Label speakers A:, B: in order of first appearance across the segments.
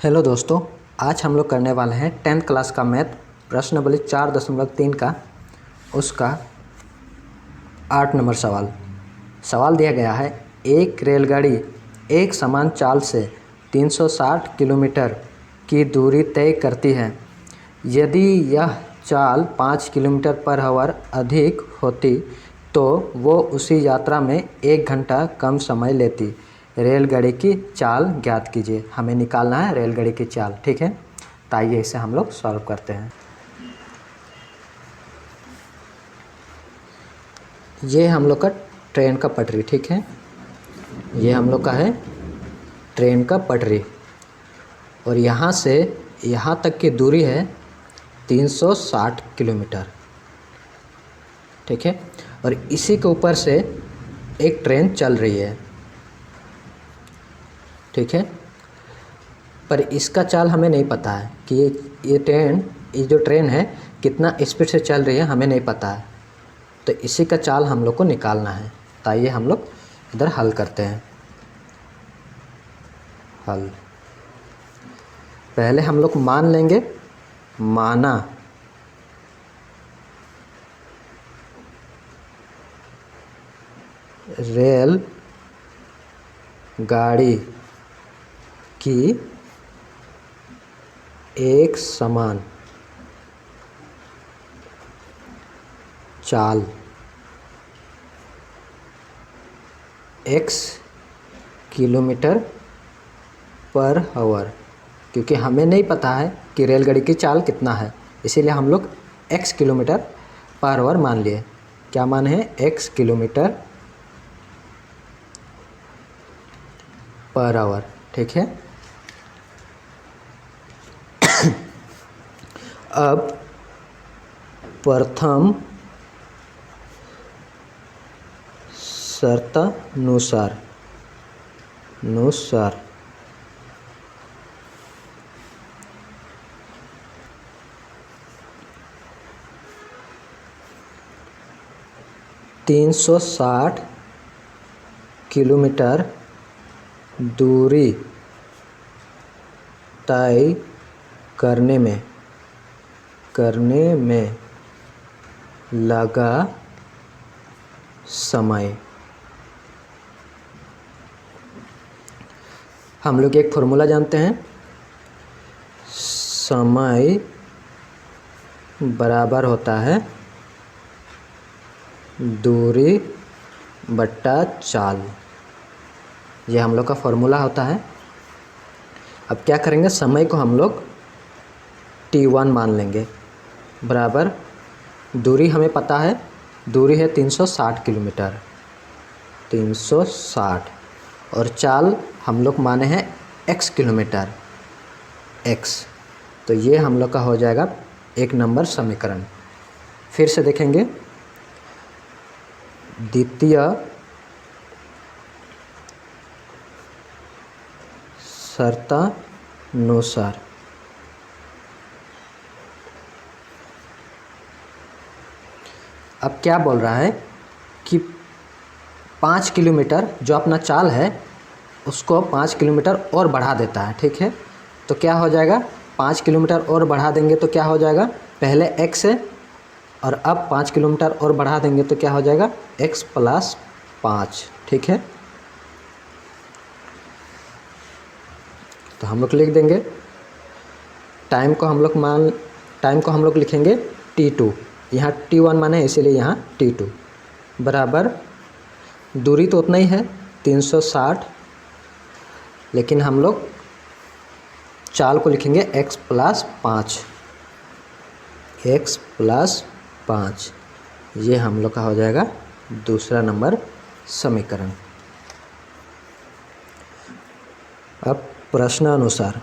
A: Hello दोस्तों, आज हम लोग करने वाले हैं 10th क्लास का मैथ प्रश्नावली 4.3 का उसका 8 नंबर सवाल दिया गया है। एक रेलगाड़ी एक समान चाल से 360 किलोमीटर की दूरी तय करती है। यदि यह चाल 5 किलोमीटर पर आवर अधिक होती तो वो उसी यात्रा में 1 घंटा कम समय लेती। रेलगाड़ी की चाल ज्ञात कीजिए। हमें निकालना है रेलगाड़ी की चाल, ठीक है। तो आइए इसे हम लोग सॉल्व करते हैं। ये हम लोग का ट्रेन का पटरी, ठीक है। ये हम लोग का है ट्रेन का पटरी और यहाँ से यहाँ तक की दूरी है 360 किलोमीटर, ठीक है। और इसी के ऊपर से एक ट्रेन चल रही है, ठीक है। पर इसका चाल हमें नहीं पता है कि ये जो ट्रेन है कितना स्पीड से चल रही है, हमें नहीं पता है। तो इसी का चाल हम लोग को निकालना है। तो आइए हम लोग इधर हल करते हैं। हल पहले हम लोग मान लेंगे। माना रेल गाड़ी की एक समान चाल x किलोमीटर पर आवर, क्योंकि हमें नहीं पता है कि रेलगाड़ी की चाल कितना है, इसीलिए हम लोग x किलोमीटर पर आवर मान लिए। क्या मान है? x किलोमीटर पर आवर, ठीक है। अब प्रथम शर्तानुसार 360 किलोमीटर दूरी तय करने में लगा समय। हम लोग एक फॉर्मूला जानते हैं, समय बराबर होता है दूरी बट्टा चाल। ये हम लोग का फॉर्मूला होता है। अब क्या करेंगे, समय को हम लोग t1 मान लेंगे, बराबर दूरी हमें पता है, दूरी है 360 किलोमीटर, 360 और चाल हम लोग माने हैं x किलोमीटर, x। तो ये हम लोग का हो जाएगा 1 नंबर समीकरण। फिर से देखेंगे, द्वितीय शर्तानुसार अब क्या बोल रहा है कि 5 किलोमीटर जो अपना चाल है उसको 5 किलोमीटर और बढ़ा देता है, ठीक है। तो क्या हो जाएगा, 5 किलोमीटर और बढ़ा देंगे तो क्या हो जाएगा, पहले x है और अब 5 किलोमीटर और बढ़ा देंगे तो क्या हो जाएगा, x + 5, ठीक है। तो हम लोग लिख देंगे, टाइम को हम लोग लिखेंगे t2, यहाँ t1 माने है इसीलिए यहाँ t2, बराबर दूरी तो उतना ही है 360, लेकिन हम लोग चाल को लिखेंगे x + 5। ये हम लोग का हो जाएगा दूसरा नंबर समीकरण। अब प्रश्नानुसार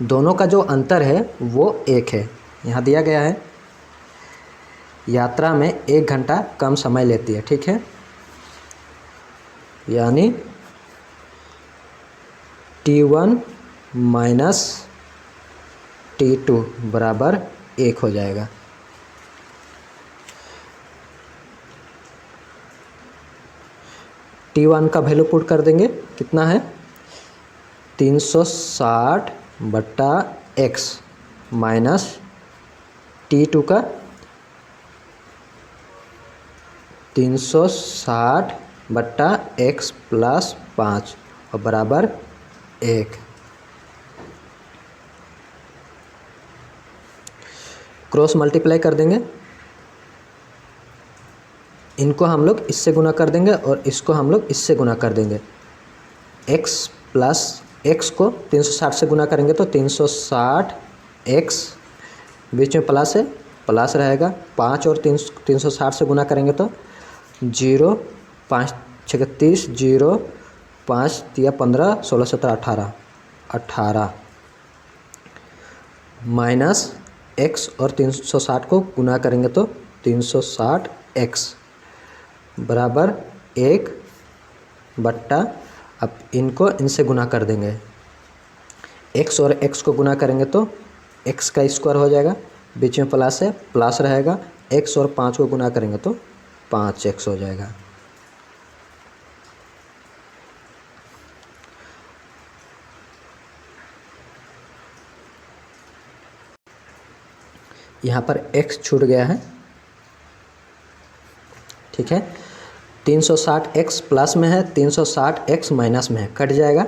A: दोनों का जो अंतर है वो 1 है। यहाँ दिया गया है यात्रा में 1 घंटा कम समय लेती है, ठीक है। यानी t1 - t2 बराबर 1 हो जाएगा। T1 का वैल्यू पुट कर देंगे, कितना है 360 बट्टा x माइनस T2 का 360 बट्टा x प्लस 5 और बराबर 1। क्रॉस मल्टीप्लाई कर देंगे, इनको हम लोग इससे गुना कर देंगे और इसको हम लोग इससे गुना कर देंगे। x प्लस x को 360 से गुना करेंगे तो 360 x, बीच में प्लस है, प्लस रहेगा। 5 और 360 से गुना करेंगे तो 0 5 36 0 5 3 15 16 17 18 18 माइनस x और 360 को गुना करेंगे तो 360 x बराबर 1 बट्टा, अब इनको इनसे गुना कर देंगे। x और x को गुना करेंगे तो x का स्क्वायर हो जाएगा, बीच में प्लस है, प्लस रहेगा। x और 5 को गुना करेंगे तो 5x हो जाएगा। यहाँ पर x छूट गया है, ठीक है। 360x प्लस में है, 360x माइनस में है, कट जाएगा।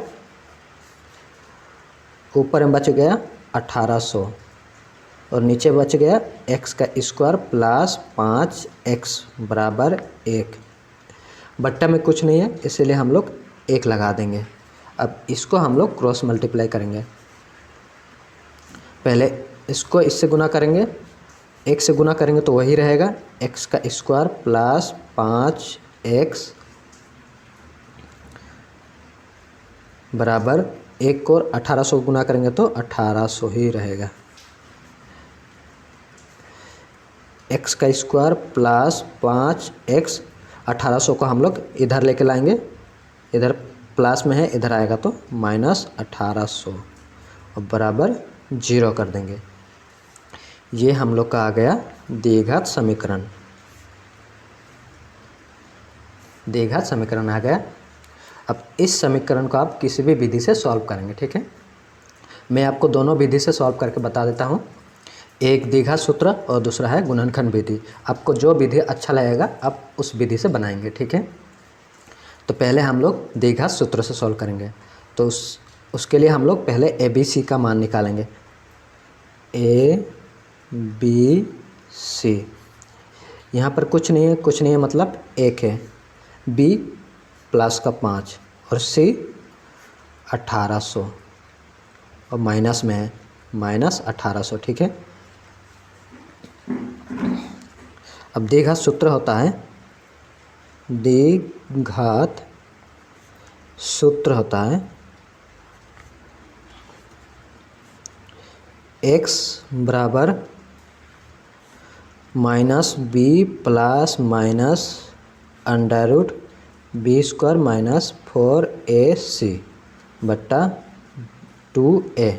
A: ऊपर में बच गया 1800 और नीचे बच गया x का स्क्वायर प्लस 5x बराबर 1। बट्टा में कुछ नहीं है इसीलिए हम लोग 1 लगा देंगे। अब इसको हम लोग क्रॉस मल्टीप्लाई करेंगे। पहले इसको इससे गुना करेंगे, 1 से गुना करेंगे तो वही रहेगा, x का स्क्वायर प्लस 5x बराबर 1 को 1800 गुना करेंगे तो 1800 ही रहेगा। x का स्क्वायर प्लस 5x, 1800 को हम लोग इधर लेके लाएंगे, इधर प्लस में है, इधर आएगा तो माइनस 1800 और बराबर 0 कर देंगे। ये हम लोग का आ गया द्विघात समीकरण। द्विघात समीकरण आ गया। अब इस समीकरण को आप किसी भी विधि से सॉल्व करेंगे, ठीक है। मैं आपको दोनों विधि से सॉल्व करके बता देता हूँ। एक द्विघात सूत्र और दूसरा है गुणनखंड विधि। आपको जो विधि अच्छा लगेगा आप उस विधि से बनाएंगे, ठीक है। तो पहले हम लोग द्विघात सूत्र से सॉल्व करेंगे। तो उसके लिए हम लोग पहले ABC का मान निकालेंगे। ABC, यहाँ पर कुछ नहीं है मतलब 1 है। B प्लस का 5 और C 1800 और माइनस में है, माइनस 1800, ठीक है। अब द्विघात सूत्र होता है, द्विघात सूत्र होता है x बराबर minus b plus minus under root b square minus 4ac बट्टा 2a।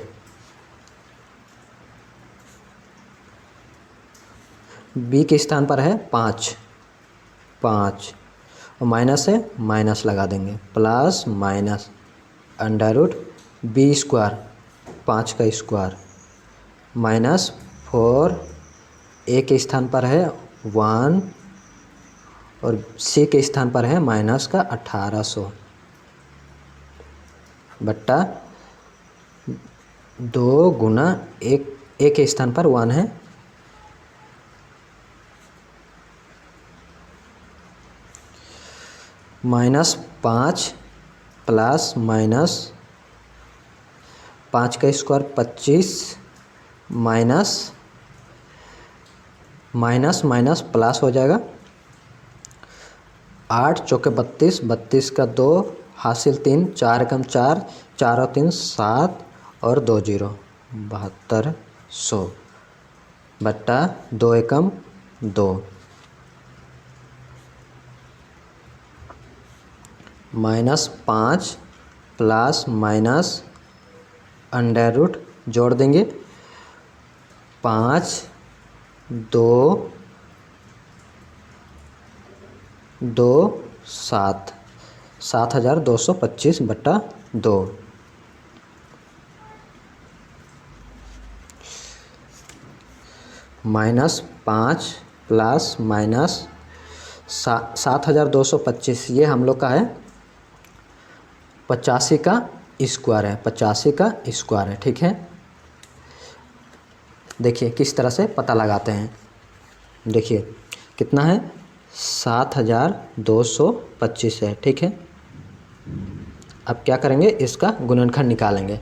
A: b के स्थान पर है 5 और माइनस है, माइनस लगा देंगे, plus minus under root b square 5 का स्क्वायर माइनस 4, ए के स्थान पर है 1 और सी के स्थान पर है माइनस का 1800 बट्टा 2 गुना 1, ए के स्थान पर 1 है, माइनस 5 प्लस माइनस 5 का square 25 minus minus minus plus हो जाएगा। 8 चौके 32, 32 का 2 हासिल 3, 4 एकम 4, 4 और 3 7 और 2 0 7200 बट्टा 2 एकम 2 minus 5 plus minus under root जोड़ देंगे 5 2 2 7 7225/2 -5 प्लस माइनस 7225, ये हम लोग का है 85 का स्क्वायर है, 85 का स्क्वायर है। ठीक है, देखिए किस तरह से पता लगाते हैं। देखिए कितना है, 7225 है। ठीक है, अब क्या करेंगे, इसका गुणनखंड निकालेंगे।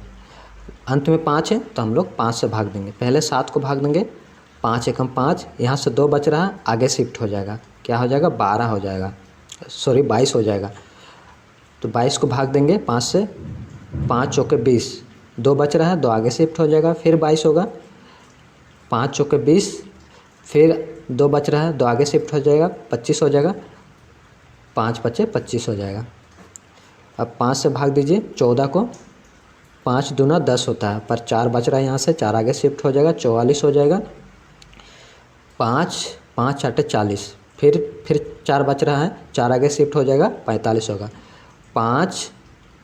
A: अंत में 5 है तो हम लोग 5 से भाग देंगे। पहले 7 को भाग देंगे, 5 एकम 5, यहाँ से 2 बच रहा है, आगे शिफ्ट हो जाएगा, क्या हो जाएगा, 12 हो जाएगा, सॉरी 22 हो जाएगा। तो 22 को भाग देंगे 5 से, 5 चौके 20, 2 बच रहा है, 2 आगे शिफ्ट हो जाएगा, फिर 22 होगा, 5 चौके 20, फिर 2 बच रहा है, 2 आगे शिफ्ट हो जाएगा, 25 हो जाएगा, 5 बचे 25 हो जाएगा। अब 5 से भाग दीजिए 14 को, 5 दूना 10 होता है, पर 4 बच रहा है, यहाँ से 4 आगे शिफ्ट हो जाएगा, 44 हो जाएगा। 5 5 8 40, फिर 4 बच रहा है, 4 आगे शिफ्ट हो जाएगा, 45 होगा। 5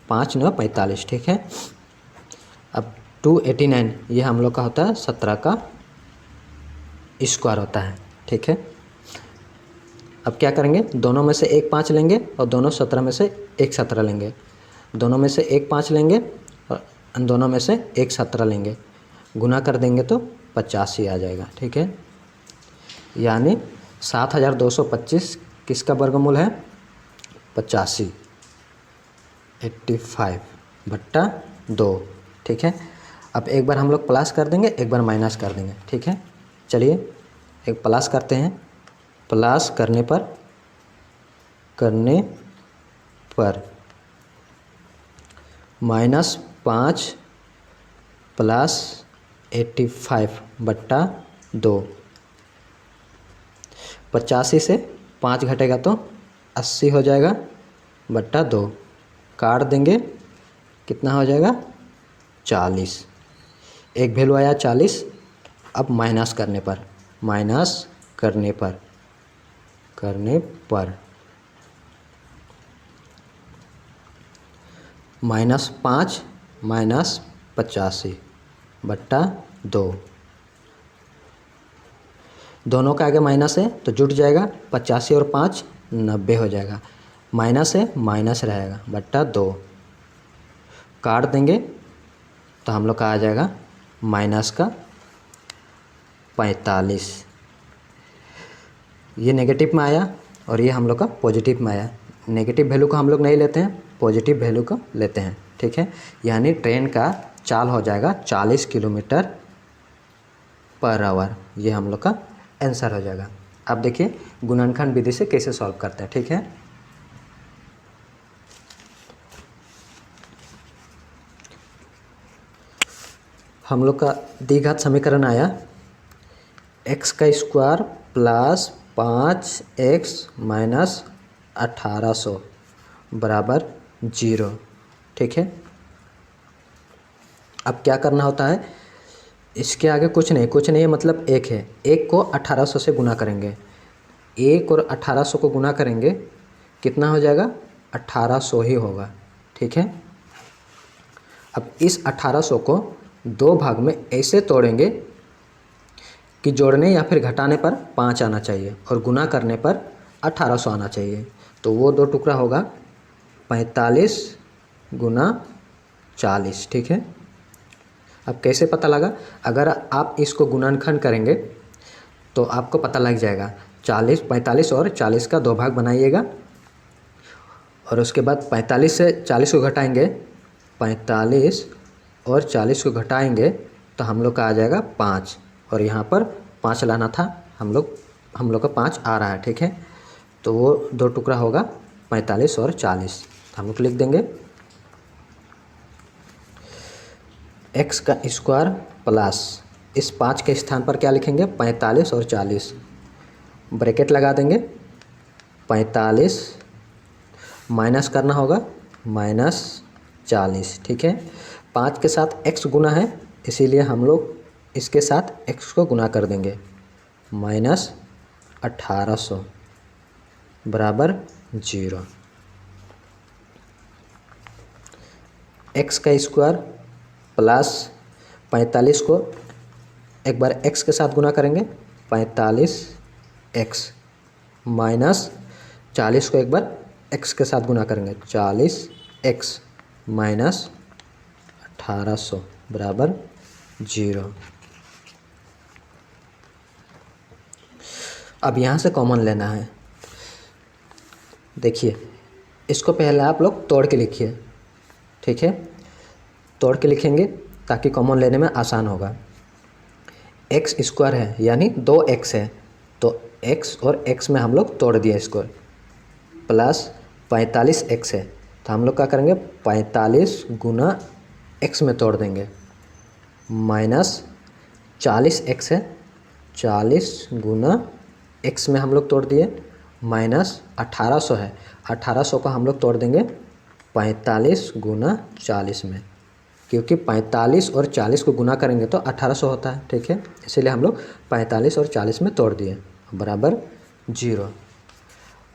A: 5 9 45। ठीक है, अब 289, ये हम लोग का होता है 17 का स्क्वायर होता है। ठीक है, अब क्या करेंगे, दोनों में से एक 5 लेंगे और दोनों 17 में से एक 17 लेंगे, दोनों में से एक 5 लेंगे और दोनों में से एक 17 लेंगे, गुना कर देंगे तो 85 आ जाएगा। ठीक है, यानी 7225 किसका वर्गमूल है, 85, 85/2। ठीक है, अब एक बार हम लोग प्लस कर देंगे, एक बार माइनस कर देंगे। ठीक है, चलिए एक प्लस करते हैं। प्लस करने पर -5 प्लस 85/2, 85 से 5 घटेगा तो 80 हो जाएगा बट्टा 2, काट देंगे, कितना हो जाएगा, 40। एक वैल्यू आया 40। अब माइनस करने पर -5 -85/2, दोनों का आगे माइनस है तो जुट जाएगा, 85 और 5 90 हो जाएगा, माइनस है माइनस रहेगा बट्टा 2, काट देंगे तो हम लोग का आ जाएगा माइनस का 45। ये नेगेटिव में आया और ये हम लोग का पॉजिटिव में आया। नेगेटिव वैल्यू को हम लोग नहीं लेते हैं, पॉजिटिव वैल्यू को लेते हैं। ठीक है, यानी ट्रेन का चाल हो जाएगा 40 km/h। ये हम लोग का आंसर हो जाएगा। अब देखिए गुणनखंड विधि से कैसे सॉल्व करते हैं। ठीक है, हम लोग का द्विघात समीकरण आया x का स्क्वायर प्लस 5x माइनस 1800 बराबर 0। ठीक है, अब क्या करना होता है, इसके आगे कुछ नहीं है, मतलब 1 है, 1 को 1800 से गुना करेंगे, 1 और 1800 को गुना करेंगे, कितना हो जाएगा, 1800 ही होगा। ठीक है, अब इस 1800 को 2 भाग में ऐसे तोड़ेंगे कि जोड़ने या फिर घटाने पर 5 आना चाहिए और गुना करने पर 1800 आना चाहिए। तो वो 2 टुकड़ा होगा 45 गुना 40। ठीक है, अब कैसे पता लगा, अगर आप इसको गुणनखंड करेंगे तो आपको पता लग जाएगा। 45 और 40 का 2 भाग बनाइएगा और उसके बाद 45 से 40 को घटाएंगे, 45 और 40 को घटाएंगे तो हम लोग का आ जाएगा 5, और यहाँ पर 5 लाना था, हम लोग का 5 आ रहा है। ठीक है, तो वो 2 टुकड़ा होगा 45 और 40। हम लोग लिख देंगे x का स्क्वायर प्लस, इस 5 के स्थान पर क्या लिखेंगे, 45 और 40, ब्रैकेट लगा देंगे, 45 माइनस करना होगा -40। ठीक है, 5 के साथ x गुना है, इसीलिए हम लोग इसके साथ x को गुना कर देंगे, -1800 बराबर 0। एक्स का स्क्वायर प्लस 45 को एक बार एक्स के साथ गुना करेंगे 45x माइनस 40 को एक बार एक्स के साथ गुना करेंगे 40x माइनस 1800 बराबर 0। अब यहाँ से कॉमन लेना है। देखिए इसको पहले आप लोग तोड़ के लिखिए, ठीक है, तोड़ के लिखेंगे ताकि कॉमन लेने में आसान होगा। एक्स स्क्वायर है यानी 2x है, तो x और x में हम लोग तोड़ दिया इसको, प्लस 45x है तो हम लोग क्या करेंगे 45 गुना x में तोड़ देंगे, माइनस 40x है, 40 गुना x में हम लोग तोड़ दिए, माइनस 1800 है, 1800 को हम लोग तोड़ देंगे 45 गुना 40 में, क्योंकि 45 और 40 को गुना करेंगे तो 1800 होता है, ठीक है, इसीलिए हम लोग 45 और 40 में तोड़ दिए बराबर 0।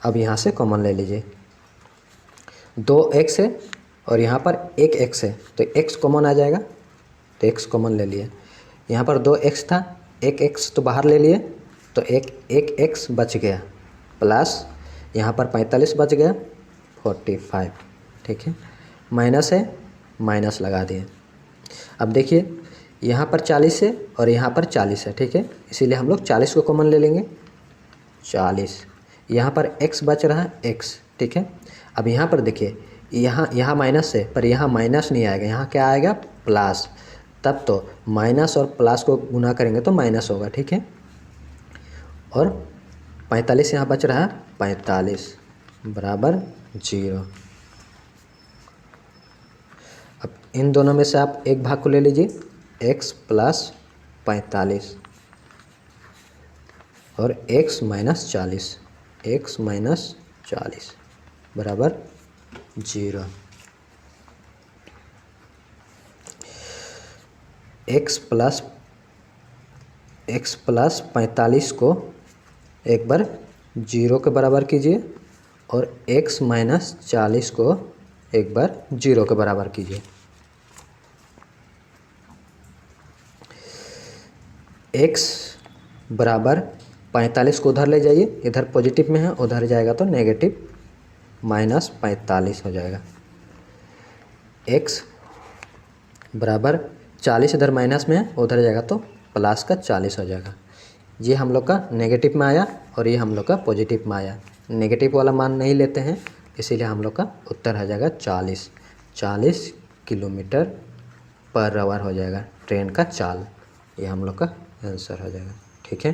A: अब यहाँ से कॉमन ले लीजिए, 2x है और यहाँ पर 1x है तो x कॉमन आ जाएगा, तो x कॉमन ले लिए। यहाँ पर 2x था, 1x तो बाहर ले लिए तो एक x बच गया, प्लस यहाँ पर 45 बच गया 45, ठीक है, माइनस है, माइनस लगा दिए। अब देखिए यहाँ पर 40 है और यहाँ पर 40 है, ठीक है, इसीलिए हम लोग 40 को कॉमन ले लेंगे, 40, यहाँ पर x बच रहा है x, ठीक है। अब यहाँ पर देखिए यहाँ माइनस है पर यहाँ माइनस नहीं आएगा, यहाँ क्या आएगा प्लस, तब तो माइनस और प्लस को गुना करेंगे तो माइनस होगा, ठीक है, और 45 यहाँ बच रहा है 45 बराबर 0। अब इन दोनों में से आप एक भाग को ले लीजिए, x प्लस 45 और x माइनस 40, x माइनस 40 बराबर 0। x प्लस 45 को एक बार 0 के बराबर कीजिए और x माइनस 40 को एक बार 0 के बराबर कीजिए। x बराबर 45 को उधर ले जाइए, इधर पॉजिटिव में है, उधर जाएगा तो नेगेटिव माइनस 45 हो जाएगा। x बराबर 40 इधर माइनस में है, उधर जाएगा तो प्लस का 40 हो जाएगा। ये हम लोग का नेगेटिव में आया और ये हम लोग का पॉजिटिव में आया। नेगेटिव वाला मान नहीं लेते हैं, इसीलिए हम लोग का उत्तर हो जाएगा 40 किलोमीटर पर आवर हो जाएगा ट्रेन का चाल। ये हम लोग का आंसर हो जाएगा, ठीक है।